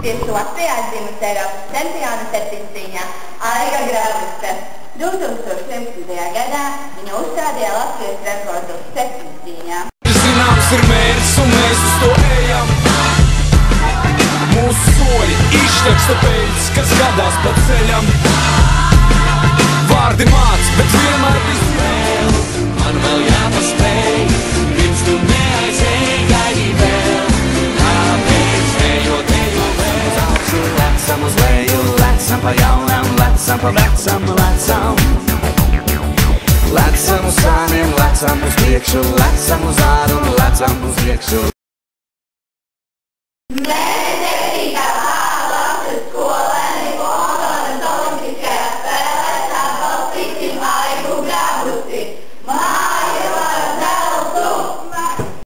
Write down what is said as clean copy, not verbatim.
Tieši Latvijā dzimusi Eiropas čempione septiņcīņā Aiga Grauste. 2011. gadā viņa uzstādīja Latvijas rekordu septiņcīņā. Zināms ir mērķis un mēs uz to ejam. Mūsu soļi izšķeksta pēc, kas gadās pa ceļam. Vārdi māc, bet vienmēr viss vēl. Man vēl jāpaspēj, pirms tu neaizēj, gaidi vēl. Kāpēc ejot vēl? Uz lecam uz leju, lecam pa jaunam, lecam pa vecam, lecam. Lecam uz sāniem, lecam uz priekšu, lecam uz āru un lecam uz priekšu.